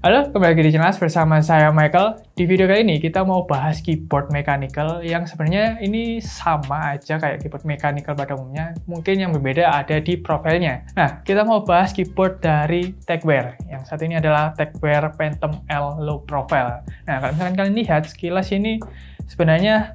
Halo, kembali lagi di channel bersama saya Michael. Di video kali ini kita mau bahas keyboard mechanical yang sebenarnya ini sama aja kayak keyboard mechanical pada umumnya. Mungkin yang berbeda ada di profilnya. Nah, kita mau bahas keyboard dari Tecware. Yang satu ini adalah Tecware Phantom L Low Profile. Nah, kalau misalkan kalian lihat sekilas ini sebenarnya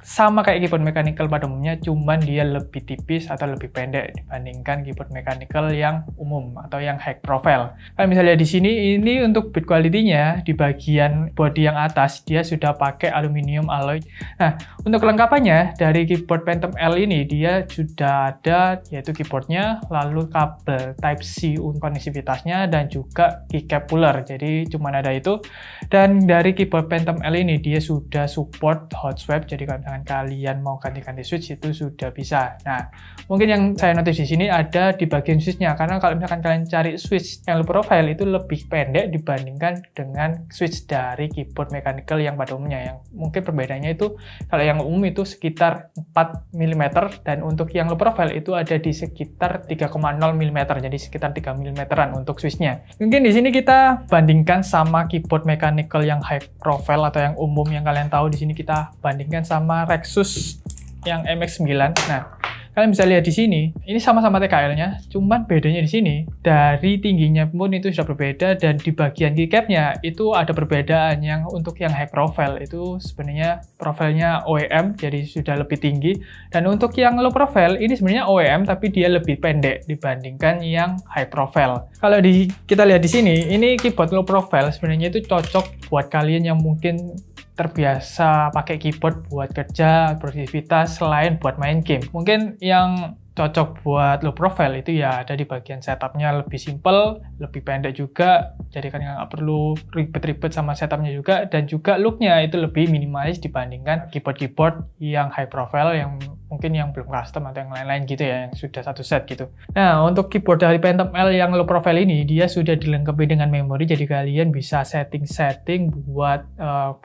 sama kayak keyboard mechanical pada umumnya, cuman dia lebih tipis atau lebih pendek dibandingkan keyboard mechanical yang umum atau yang high profile. Kalian bisa lihat di sini, ini untuk build quality-nya di bagian body yang atas dia sudah pakai aluminium alloy. Nah, untuk kelengkapannya dari keyboard Phantom L ini dia sudah ada yaitu keyboardnya, lalu kabel Type-C untuk konektivitasnya dan juga keycap puller. Jadi cuman ada itu. Dan dari keyboard Phantom L ini dia sudah support hot swap. Jadi kalau kalian mau ganti-ganti switch itu sudah bisa. Nah, mungkin yang saya notice di sini ada di bagian switchnya, karena kalau misalkan kalian cari switch yang low profile itu lebih pendek dibandingkan dengan switch dari keyboard mechanical yang pada umumnya. Yang mungkin perbedaannya itu kalau yang umum itu sekitar 4 mm dan untuk yang low profile itu ada di sekitar 3,0 mm, jadi sekitar 3 mm untuk switchnya. Mungkin di sini kita bandingkan sama keyboard mechanical yang high profile atau yang umum yang kalian tahu. Di sini kita bandingkan sama Rexus yang MX9. Nah, kalian bisa lihat di sini, ini sama-sama TKL-nya, cuman bedanya di sini dari tingginya pun itu sudah berbeda, dan di bagian keycap-nya itu ada perbedaan. Yang untuk yang high profile itu sebenarnya profilnya OEM, jadi sudah lebih tinggi, dan untuk yang low profile ini sebenarnya OEM tapi dia lebih pendek dibandingkan yang high profile. Kalau kita lihat di sini, ini keyboard low profile sebenarnya itu cocok buat kalian yang mungkin terbiasa pakai keyboard buat kerja, produktivitas, selain buat main game. Mungkin yang cocok buat low profile itu ya ada di bagian setupnya lebih simple, lebih pendek juga, jadi kan nggak perlu ribet-ribet sama setupnya juga, dan juga looknya itu lebih minimalis dibandingkan keyboard-keyboard yang high profile yang mungkin yang belum custom atau yang lain-lain gitu ya, yang sudah satu set gitu. Nah, untuk keyboard dari Phantom L yang low profile ini dia sudah dilengkapi dengan memori, jadi kalian bisa setting-setting buat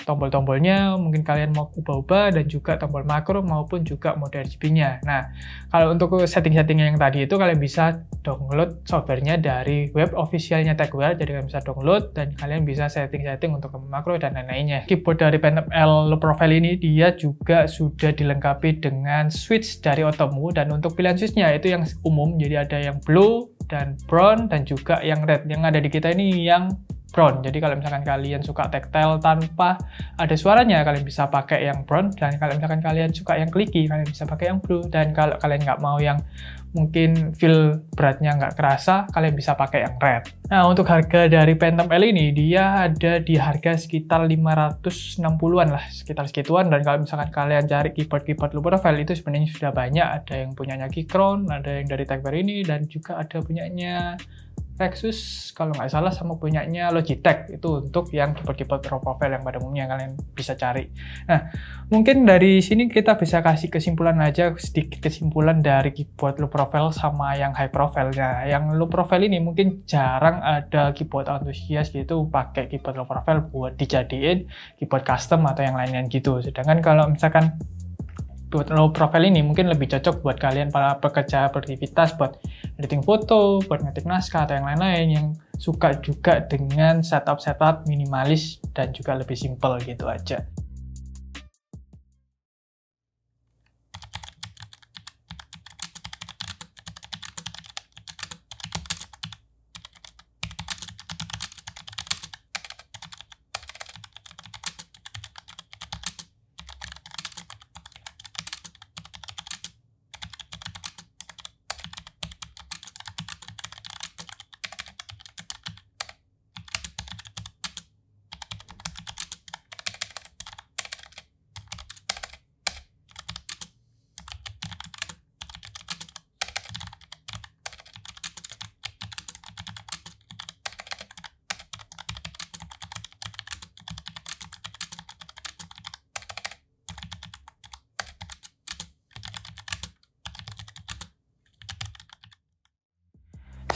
tombol-tombolnya, mungkin kalian mau ubah-ubah, dan juga tombol makro maupun juga mode RGB-nya. Nah, kalau untuk setting-settingnya yang tadi itu kalian bisa download softwarenya dari web officialnya Tecware, jadi kalian bisa download dan kalian bisa setting-setting untuk makro dan lain-lainnya. Keyboard dari Phantom L low profile ini dia juga sudah dilengkapi dengan switch dari Otomu, dan untuk pilihan switchnya itu yang umum, jadi ada yang blue dan brown dan juga yang red. Yang ada di kita ini yang brown, jadi kalau misalkan kalian suka tactile tanpa ada suaranya kalian bisa pakai yang brown, dan kalau misalkan kalian suka yang clicky kalian bisa pakai yang blue, dan kalau kalian nggak mau yang mungkin feel beratnya nggak kerasa kalian bisa pakai yang red. Nah, untuk harga dari Phantom L ini dia ada di harga sekitar 560-an lah, sekitar segituan. Dan kalau misalkan kalian cari keyboard low profile itu sebenarnya sudah banyak, ada yang punyanya Keychron, ada yang dari Tecware ini, dan juga ada punyanya Rexus kalau nggak salah, sama punyanya Logitech itu untuk yang keyboard low profile yang pada umumnya kalian bisa cari. Nah, mungkin dari sini kita bisa kasih kesimpulan aja, sedikit kesimpulan dari keyboard low profile sama yang high profile. Nah, yang low profile ini mungkin jarang ada keyboard antusias gitu pakai keyboard low profile buat dijadiin keyboard custom atau yang lain-lain gitu. Sedangkan kalau misalkan buat low profile ini mungkin lebih cocok buat kalian para pekerja produktivitas, buat editing foto, buat ngetik naskah atau yang lain-lain yang suka juga dengan setup minimalis dan juga lebih simple gitu aja.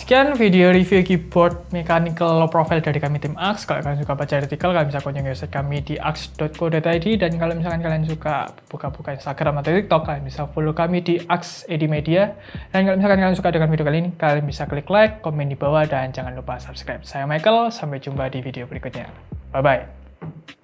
Sekian video review keyboard mechanical low profile dari kami tim Axe. Kalau kalian suka baca artikel, kalian bisa kunjungi website kami di axe.co.id. Dan kalau misalkan kalian suka buka-buka Instagram atau TikTok, kalian bisa follow kami di Axe Edi Media. Dan kalau misalkan kalian suka dengan video kali ini, kalian bisa klik like, komen di bawah, dan jangan lupa subscribe. Saya Michael, sampai jumpa di video berikutnya. Bye-bye.